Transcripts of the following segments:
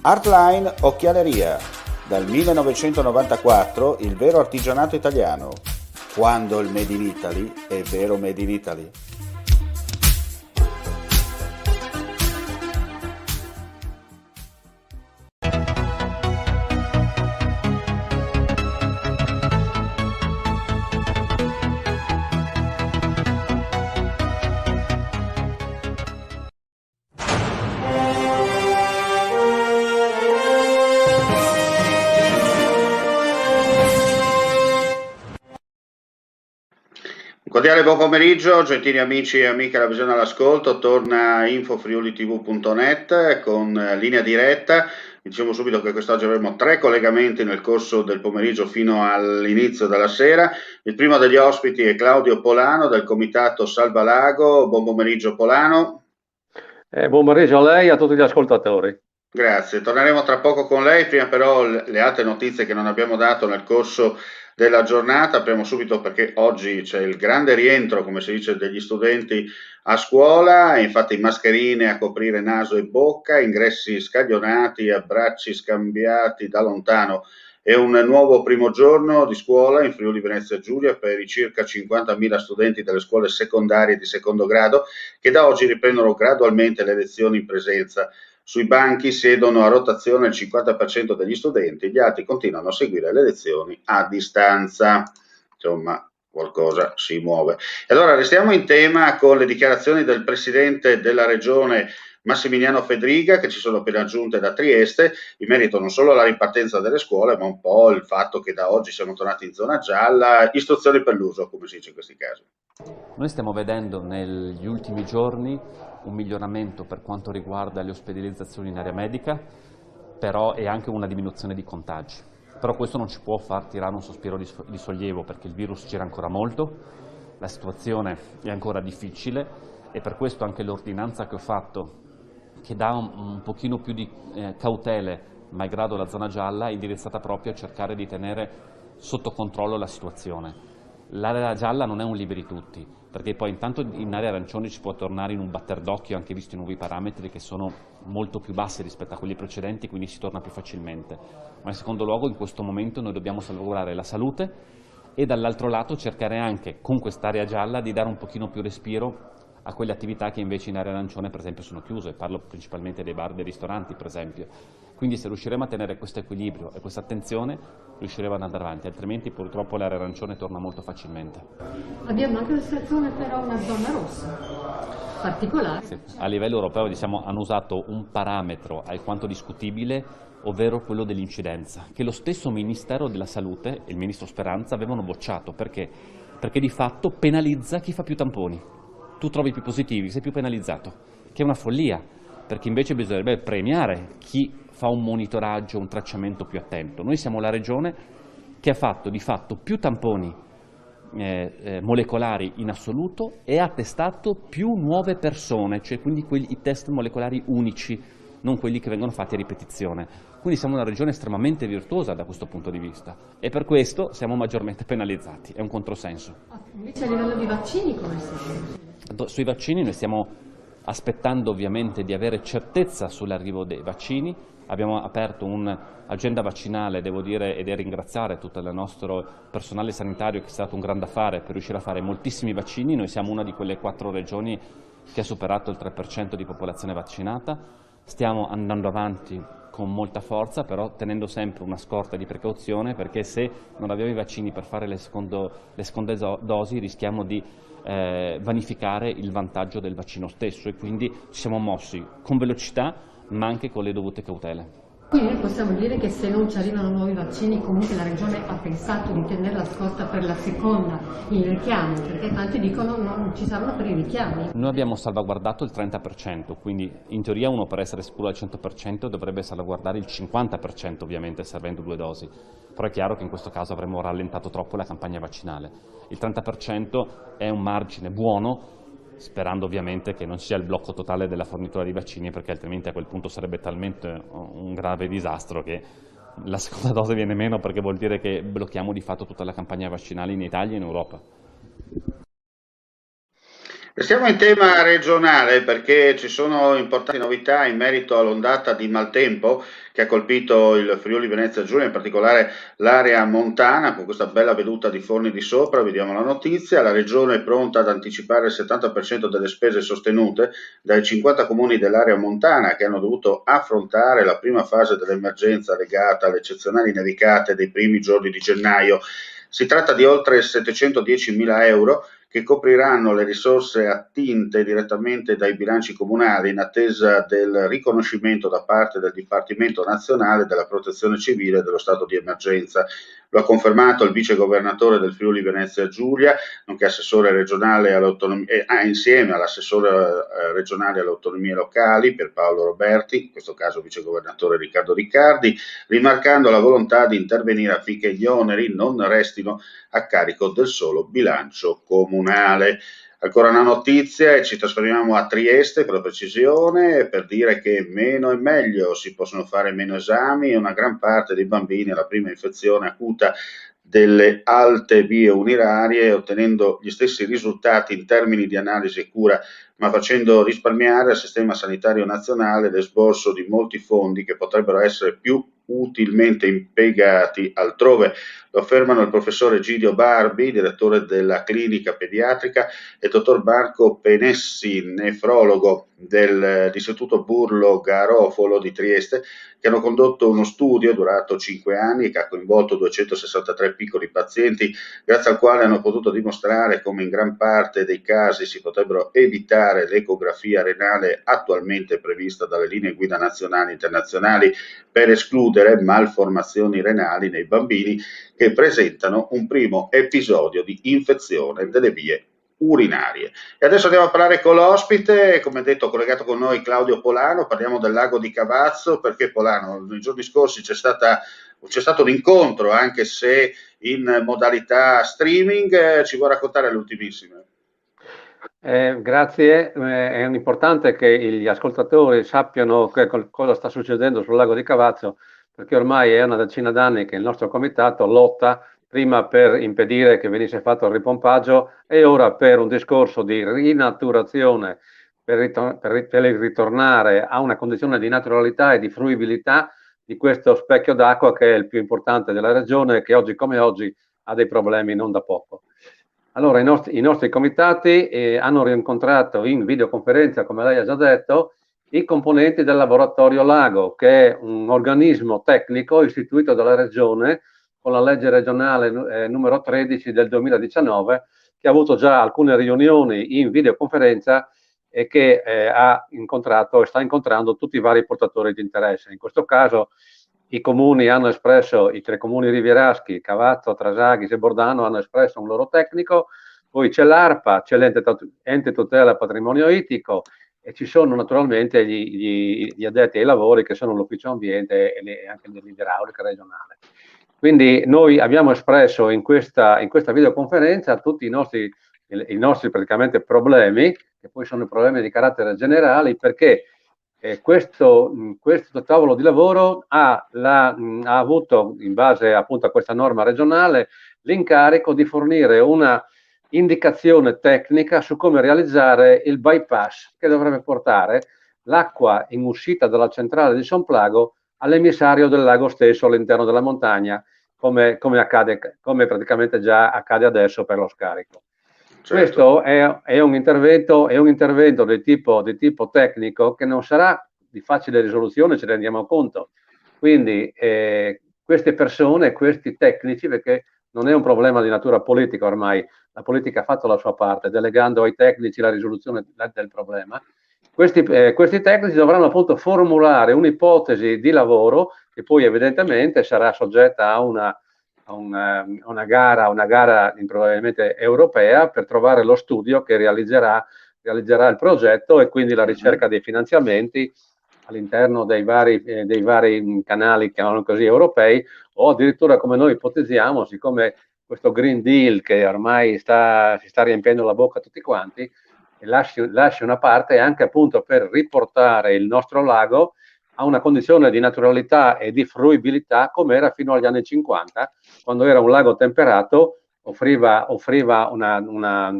Artline Occhialeria, dal 1994 il vero artigianato italiano, quando il Made in Italy è vero Made in Italy. Un cordiale buon pomeriggio, gentili amici e amiche della visione all'ascolto, torna infofriulitv.net con linea diretta. Vi diciamo subito che quest'oggi avremo 3 collegamenti nel corso del pomeriggio fino all'inizio della sera. Il primo degli ospiti è Claudio Polano del comitato Salva Lago. Buon pomeriggio Polano. Buon pomeriggio a lei e a tutti gli ascoltatori. Grazie, torneremo tra poco con lei, prima però le altre notizie che non abbiamo dato nel corso della giornata. Apriamo subito perché oggi c'è il grande rientro, come si dice, degli studenti a scuola, infatti mascherine a coprire naso e bocca, ingressi scaglionati, abbracci scambiati da lontano. È un nuovo primo giorno di scuola in Friuli Venezia Giulia per i circa 50.000 studenti delle scuole secondarie di secondo grado che da oggi riprendono gradualmente le lezioni in presenza. Sui banchi siedono a rotazione il 50% degli studenti, gli altri continuano a seguire le lezioni a distanza. Insomma, qualcosa si muove. E allora restiamo in tema con le dichiarazioni del presidente della regione Massimiliano Fedriga, che ci sono appena giunte da Trieste, in merito non solo alla ripartenza delle scuole, ma un po' il fatto che da oggi siamo tornati in zona gialla, istruzioni per l'uso, come si dice in questi casi. Noi stiamo vedendo negli ultimi giorni un miglioramento per quanto riguarda le ospedalizzazioni in area medica, però è anche una diminuzione di contagi. Però questo non ci può far tirare un sospiro di sollievo, perché il virus gira ancora molto, la situazione è ancora difficile e per questo anche l'ordinanza che ho fatto, che dà un pochino più di cautele, malgrado la zona gialla, è indirizzata proprio a cercare di tenere sotto controllo la situazione. L'area gialla non è un liberi tutti, perché poi intanto in area arancione ci può tornare in un batter d'occhio, anche visto i nuovi parametri che sono molto più bassi rispetto a quelli precedenti, quindi si torna più facilmente. Ma in secondo luogo in questo momento noi dobbiamo salvaguardare la salute e dall'altro lato cercare anche con quest'area gialla di dare un pochino più respiro a quelle attività che invece in area arancione per esempio sono chiuse, parlo principalmente dei bar, dei ristoranti per esempio. Quindi se riusciremo a tenere questo equilibrio e questa attenzione riusciremo ad andare avanti, altrimenti purtroppo l'area arancione torna molto facilmente. Abbiamo anche una situazione però, una zona rossa particolare. Sì. A livello europeo hanno usato un parametro alquanto discutibile, ovvero quello dell'incidenza, che lo stesso Ministero della Salute e il Ministro Speranza avevano bocciato. Perché? Perché di fatto penalizza chi fa più tamponi. Tu trovi più positivi, sei più penalizzato, che è una follia, perché invece bisognerebbe premiare chi fa un monitoraggio, un tracciamento più attento. Noi siamo la regione che ha fatto di fatto più tamponi molecolari in assoluto e ha testato più nuove persone, cioè quindi i test molecolari unici, non quelli che vengono fatti a ripetizione. Quindi siamo una regione estremamente virtuosa da questo punto di vista e per questo siamo maggiormente penalizzati, è un controsenso. Invece a livello di vaccini come siamo? Sui vaccini noi stiamo aspettando ovviamente di avere certezza sull'arrivo dei vaccini. Abbiamo aperto un'agenda vaccinale, devo dire, ed ringraziare tutto il nostro personale sanitario che è stato un grande affare per riuscire a fare moltissimi vaccini. Noi siamo una di quelle 4 regioni che ha superato il 3% di popolazione vaccinata. Stiamo andando avanti con molta forza, però tenendo sempre una scorta di precauzione, perché se non abbiamo i vaccini per fare le seconde dosi rischiamo di vanificare il vantaggio del vaccino stesso e quindi ci siamo mossi con velocità ma anche con le dovute cautele. Quindi noi possiamo dire che se non ci arrivano nuovi vaccini comunque la Regione ha pensato di tenere la scorta per la seconda, il richiamo, perché tanti dicono non ci saranno per i richiami. Noi abbiamo salvaguardato il 30%, quindi in teoria uno per essere sicuro al 100% dovrebbe salvaguardare il 50% ovviamente servendo 2 dosi, però è chiaro che in questo caso avremmo rallentato troppo la campagna vaccinale. Il 30% è un margine buono, sperando ovviamente che non sia il blocco totale della fornitura di vaccini, perché altrimenti a quel punto sarebbe talmente un grave disastro che la seconda dose viene meno, perché vuol dire che blocchiamo di fatto tutta la campagna vaccinale in Italia e in Europa. Restiamo in tema regionale perché ci sono importanti novità in merito all'ondata di maltempo che ha colpito il Friuli Venezia Giulia, in particolare l'area montana, con questa bella veduta di Forni di Sopra. Vediamo la notizia: la regione è pronta ad anticipare il 70% delle spese sostenute dai 50 comuni dell'area montana che hanno dovuto affrontare la prima fase dell'emergenza legata alle eccezionali nevicate dei primi giorni di gennaio. Si tratta di oltre 710.000 euro che copriranno le risorse attinte direttamente dai bilanci comunali in attesa del riconoscimento da parte del Dipartimento Nazionale della Protezione Civile dello stato di emergenza. Lo ha confermato il vice governatore del Friuli Venezia Giulia, nonché assessore regionale all'autonomia, insieme all'assessore regionale alle autonomie locali Pierpaolo Roberti, in questo caso vice governatore Riccardo Riccardi, rimarcando la volontà di intervenire affinché gli oneri non restino a carico del solo bilancio comunale. Ancora una notizia e ci trasferiamo a Trieste per la precisione, per dire che meno è meglio, si possono fare meno esami e una gran parte dei bambini alla prima infezione acuta delle alte vie urinarie, ottenendo gli stessi risultati in termini di analisi e cura, ma facendo risparmiare al sistema sanitario nazionale l'esborso di molti fondi che potrebbero essere più utilmente impiegati altrove. Lo affermano il professore Egidio Barbi, direttore della clinica pediatrica, e il dottor Marco Penessi, nefrologo dell'Istituto Burlo Garofolo di Trieste, che hanno condotto uno studio durato 5 anni che ha coinvolto 263 piccoli pazienti, grazie al quale hanno potuto dimostrare come in gran parte dei casi si potrebbero evitare l'ecografia renale attualmente prevista dalle linee guida nazionali e internazionali per escludere malformazioni renali nei bambini che presentano un primo episodio di infezione delle vie urinarie. E adesso andiamo a parlare con l'ospite, come detto collegato con noi Claudio Polano. Parliamo del lago di Cavazzo, perché Polano, nei giorni scorsi c'è stato un incontro, anche se in modalità streaming, ci vuoi raccontare le ultimissime? Grazie, è importante che gli ascoltatori sappiano cosa sta succedendo sul lago di Cavazzo, perché ormai è una decina d'anni che il nostro comitato lotta prima per impedire che venisse fatto il ripompaggio e ora per un discorso di rinaturazione, per ritornare a una condizione di naturalità e di fruibilità di questo specchio d'acqua che è il più importante della regione e che oggi come oggi ha dei problemi non da poco. Allora, i nostri comitati hanno rincontrato in videoconferenza, come lei ha già detto, i componenti del laboratorio Lago, che è un organismo tecnico istituito dalla Regione con la legge regionale numero 13 del 2019, che ha avuto già alcune riunioni in videoconferenza e che ha incontrato e sta incontrando tutti i vari portatori di interesse. In questo caso i comuni hanno espresso, i 3 comuni rivieraschi, Cavazzo, Trasaghis e Bordano, hanno espresso un loro tecnico, poi c'è l'ARPA, c'è l'ente tutela patrimonio ittico e ci sono naturalmente gli addetti ai lavori che sono l'ufficio ambiente e anche dell'idraulica regionale. Quindi noi abbiamo espresso in questa videoconferenza tutti i nostri praticamente problemi, che poi sono problemi di carattere generale, perché questo tavolo di lavoro ha avuto, in base appunto a questa norma regionale, l'incarico di fornire una indicazione tecnica su come realizzare il bypass che dovrebbe portare l'acqua in uscita dalla centrale di Sonplago all'emissario del lago stesso all'interno della montagna, come praticamente già accade adesso per lo scarico. Certo. Questo è un intervento di tipo tecnico che non sarà di facile risoluzione, ci rendiamo conto. Quindi queste persone, questi tecnici, perché non è un problema di natura politica ormai, la politica ha fatto la sua parte, delegando ai tecnici la risoluzione del problema. Questi tecnici dovranno appunto formulare un'ipotesi di lavoro che poi evidentemente sarà soggetta a una gara probabilmente europea per trovare lo studio che realizzerà il progetto e quindi la ricerca dei finanziamenti all'interno dei vari canali, chiamiamolo così, europei, o addirittura, come noi ipotizziamo, siccome questo Green Deal che ormai si sta riempiendo la bocca a tutti quanti, lasci una parte anche appunto per riportare il nostro lago a una condizione di naturalità e di fruibilità come era fino agli anni 50, quando era un lago temperato offriva una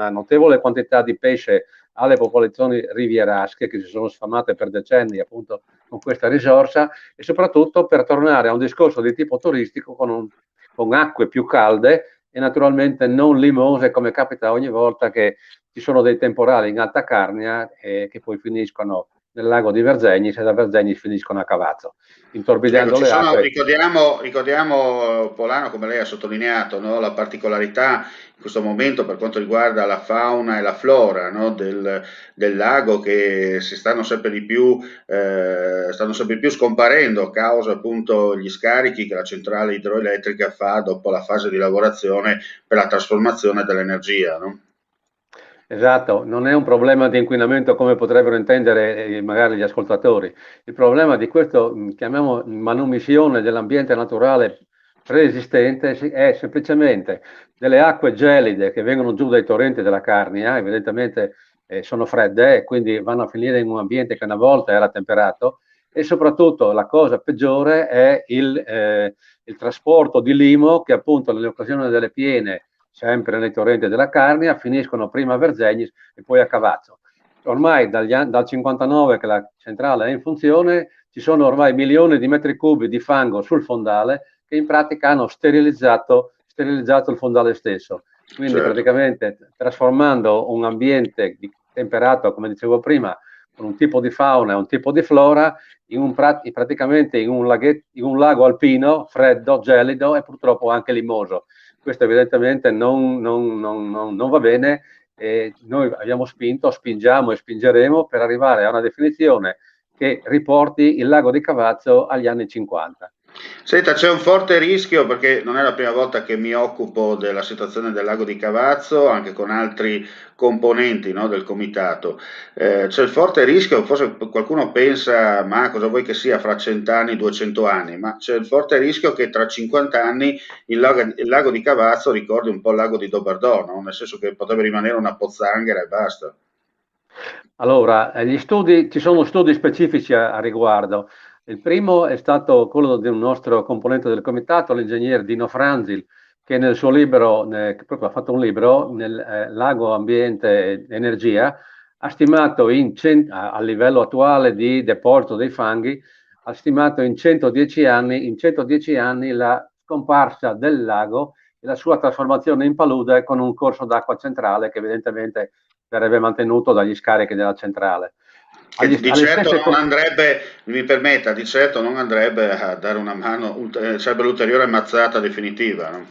notevole quantità di pesce alle popolazioni rivierasche che si sono sfamate per decenni appunto con questa risorsa, e soprattutto per tornare a un discorso di tipo turistico con acque più calde e naturalmente non limose, come capita ogni volta che ci sono dei temporali in Alta Carnia che poi finiscono nel lago di Verzegnis, e da Verzegnis finiscono a Cavazzo, intorbidendo Ecco, le acque. ricordiamo, Polano, come lei ha sottolineato, no, la particolarità in questo momento per quanto riguarda la fauna e la flora, no, del lago, che stanno sempre più scomparendo a causa appunto gli scarichi che la centrale idroelettrica fa dopo la fase di lavorazione per la trasformazione dell'energia, no? Esatto, non è un problema di inquinamento come potrebbero intendere magari gli ascoltatori. Il problema di questo, chiamiamo manomissione dell'ambiente naturale preesistente, è semplicemente delle acque gelide che vengono giù dai torrenti della Carnia, evidentemente sono fredde e quindi vanno a finire in un ambiente che una volta era temperato, e soprattutto la cosa peggiore è il trasporto di limo che appunto nelle occasioni delle piene, sempre nei torrenti della Carnia, finiscono prima a Verzegnis e poi a Cavazzo. Ormai dal 59 che la centrale è in funzione, ci sono ormai milioni di metri cubi di fango sul fondale che in pratica hanno sterilizzato il fondale stesso. Quindi Certo. praticamente trasformando un ambiente temperato, come dicevo prima, con un tipo di fauna e un tipo di flora, praticamente in un lago alpino, freddo, gelido e purtroppo anche limoso. Questo evidentemente non va bene, e noi spingiamo e spingeremo per arrivare a una definizione che riporti il lago di Cavazzo agli anni 50. Senta, c'è un forte rischio, perché non è la prima volta che mi occupo della situazione del lago di Cavazzo, anche con altri componenti, no, del comitato. C'è il forte rischio, forse qualcuno pensa, ma cosa vuoi che sia fra 100 anni, 200 anni, ma c'è il forte rischio che tra 50 anni il lago di Cavazzo ricordi un po' il lago di Doberdò, no? Nel senso che potrebbe rimanere una pozzanghera e basta. Allora, ci sono studi specifici a riguardo. Il primo è stato quello di un nostro componente del comitato, l'ingegner Dino Franzil, che nel suo libro, che proprio ha fatto un libro, nel Lago Ambiente e Energia, ha stimato a livello attuale di deposito dei fanghi, ha stimato in 110 anni la scomparsa del lago e la sua trasformazione in palude con un corso d'acqua centrale che evidentemente verrebbe mantenuto dagli scarichi della centrale. Che di certo non andrebbe, mi permetta, di certo non andrebbe a dare una mano, sarebbe l'ulteriore mazzata definitiva, no?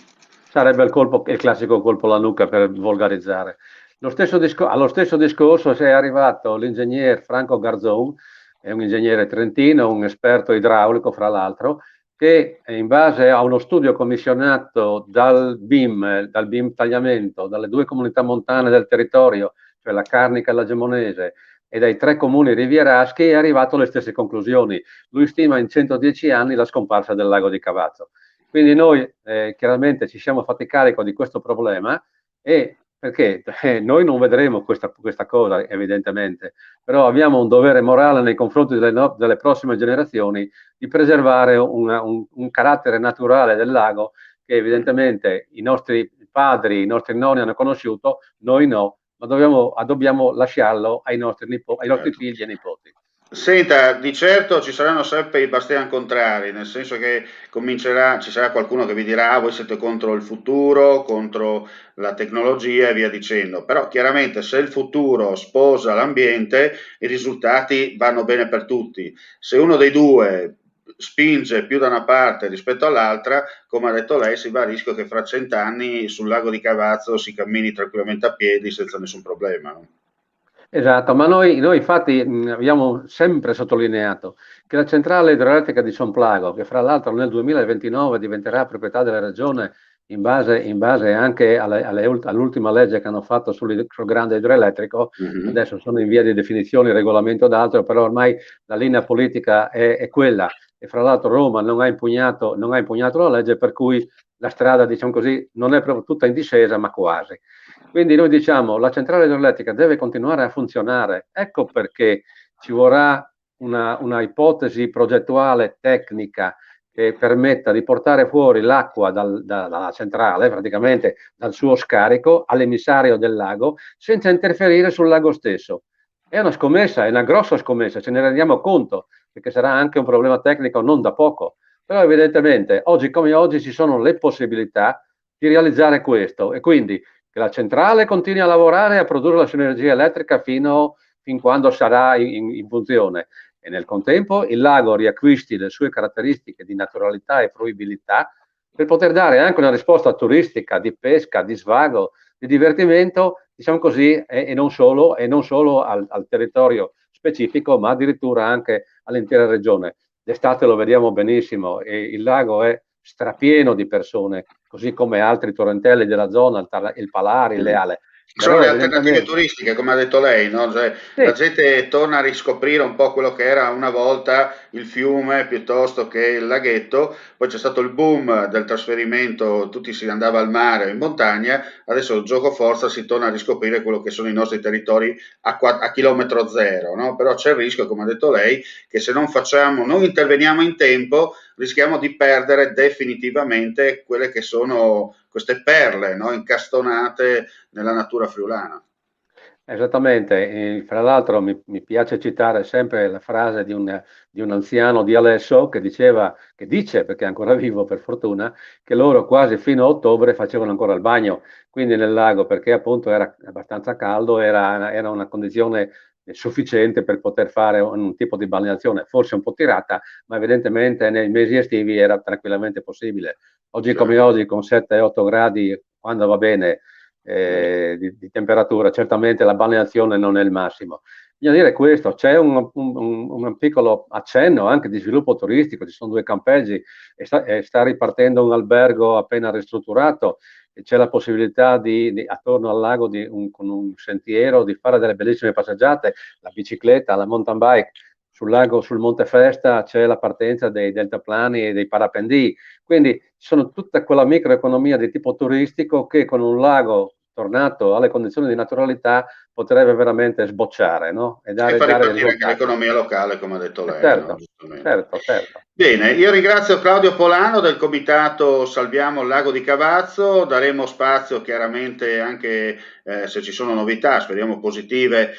Sarebbe il classico colpo alla nuca, per volgarizzare. Allo stesso discorso è arrivato l'ingegner Franco Garzon, è un ingegnere trentino, un esperto idraulico fra l'altro, che in base a uno studio commissionato dal BIM Tagliamento, dalle due comunità montane del territorio, cioè la Carnica e la Gemonese, e dai 3 comuni rivieraschi, è arrivato alle stesse conclusioni. Lui stima in 110 anni la scomparsa del lago di Cavazzo. Quindi noi chiaramente ci siamo fatti carico di questo problema, e perché noi non vedremo questa cosa evidentemente, però abbiamo un dovere morale nei confronti delle prossime generazioni di preservare un carattere naturale del lago che evidentemente i nostri padri, i nostri nonni hanno conosciuto, noi no, ma dobbiamo lasciarlo ai nostri Certo. figli e nipoti. Senta, di certo ci saranno sempre i bastiani contrari, nel senso che ci sarà qualcuno che vi dirà: ah, voi siete contro il futuro, contro la tecnologia e via dicendo, però chiaramente se il futuro sposa l'ambiente i risultati vanno bene per tutti. Se uno dei due spinge più da una parte rispetto all'altra, come ha detto lei, si va a rischio che fra 100 anni sul lago di Cavazzo si cammini tranquillamente a piedi senza nessun problema, no? Esatto, ma noi infatti abbiamo sempre sottolineato che la centrale idroelettrica di Somplago, che fra l'altro nel 2029 diventerà proprietà della regione in base anche all'ultima legge che hanno fatto sul grande idroelettrico, adesso sono in via di definizione il regolamento d'altro, però ormai la linea politica è quella, e fra l'altro Roma non ha impugnato la legge, per cui la strada, diciamo così, non è proprio tutta in discesa, ma quasi. Quindi noi diciamo la centrale idroelettrica deve continuare a funzionare, ecco perché ci vorrà una ipotesi progettuale tecnica che permetta di portare fuori l'acqua dalla centrale, praticamente dal suo scarico all'emissario del lago, senza interferire sul lago stesso. È una scommessa, è una grossa scommessa, ce ne rendiamo conto, perché sarà anche un problema tecnico non da poco, però evidentemente oggi come oggi ci sono le possibilità di realizzare questo e quindi che la centrale continui a lavorare e a produrre la sua energia elettrica fin quando sarà in funzione e nel contempo il lago riacquisti le sue caratteristiche di naturalità e fruibilità per poter dare anche una risposta turistica, di pesca, di svago, di divertimento, diciamo così, e non solo al territorio specifico, ma addirittura anche all'intera regione. D'estate lo vediamo benissimo e il lago è strapieno di persone, così come altri torrentelli della zona, il Palari, il Leale. Sono le alternative turistiche, come ha detto lei, no? Cioè, sì. La gente torna a riscoprire un po' quello che era una volta il fiume piuttosto che il laghetto, poi c'è stato il boom del trasferimento, tutti si andava al mare o in montagna, adesso gioco forza si torna a riscoprire quello che sono i nostri territori a chilometro zero, no? Però c'è il rischio, come ha detto lei, che se non interveniamo in tempo, rischiamo di perdere definitivamente quelle che sono queste perle, no? Incastonate nella natura friulana. Esattamente, fra l'altro mi piace citare sempre la frase di un anziano di Alesso che dice, perché è ancora vivo per fortuna, che loro quasi fino a ottobre facevano ancora il bagno, quindi nel lago, perché appunto era abbastanza caldo, era una condizione sufficiente per poter fare un tipo di balneazione, forse un po' tirata, ma evidentemente nei mesi estivi era tranquillamente possibile. Oggi come oggi, con 7-8 gradi, quando va bene, di temperatura, certamente la balneazione non è il massimo. Bisogna dire questo, c'è un piccolo accenno anche di sviluppo turistico, ci sono 2 campeggi e sta ripartendo un albergo appena ristrutturato e c'è la possibilità attorno al lago con un sentiero di fare delle bellissime passeggiate, la bicicletta, la mountain bike. Sul lago, sul Monte Festa c'è la partenza dei deltaplani e dei parapendii, quindi sono tutta quella microeconomia di tipo turistico che con un lago tornato alle condizioni di naturalità potrebbe veramente sbocciare, no? E far ripartire anche l'economia locale, come ha detto lei. Certo, no? certo. Bene, io ringrazio Claudio Polano del comitato Salviamo il Lago di Cavazzo, daremo spazio chiaramente anche se ci sono novità, speriamo positive,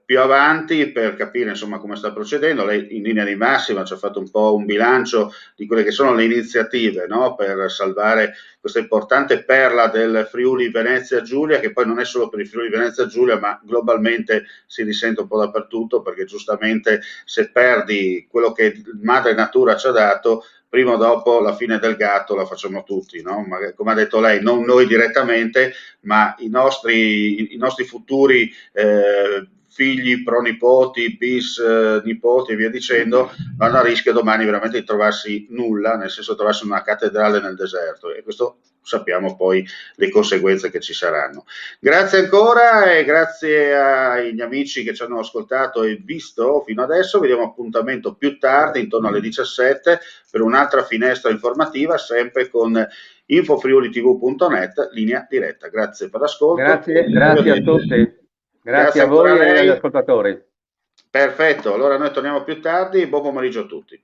più avanti per capire insomma come sta procedendo. Lei in linea di massima ci ha fatto un po' un bilancio di quelle che sono le iniziative, no? Per salvare questa importante perla del Friuli Venezia Giulia, che poi non è solo per il Friuli Venezia Giulia, ma globalmente si risente un po' dappertutto, perché giustamente se perdi quello che madre natura ci ha dato, prima o dopo la fine del gatto la facciamo tutti, no? Ma come ha detto lei, non noi direttamente, ma i nostri futuri figli, pronipoti, bis, nipoti e via dicendo, vanno a rischio domani veramente di trovarsi nulla, nel senso di trovarsi una cattedrale nel deserto, e questo sappiamo poi le conseguenze che ci saranno. Grazie ancora e grazie agli amici che ci hanno ascoltato e visto fino adesso. Vi diamo appuntamento più tardi, intorno alle 17, per un'altra finestra informativa, sempre con infofriulitv.net, linea diretta. Grazie per l'ascolto. Grazie a tutti. Grazie a voi e agli ascoltatori. Perfetto, allora noi torniamo più tardi. Buon pomeriggio a tutti.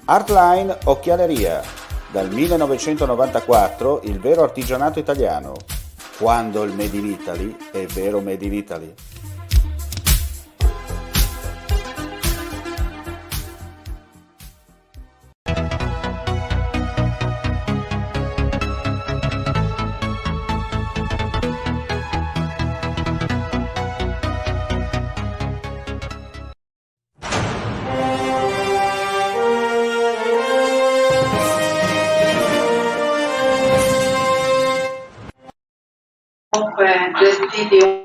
Artline Occhialeria. Dal 1994 il vero artigianato italiano. Quando il Made in Italy è vero Made in Italy. Comunque, gestiti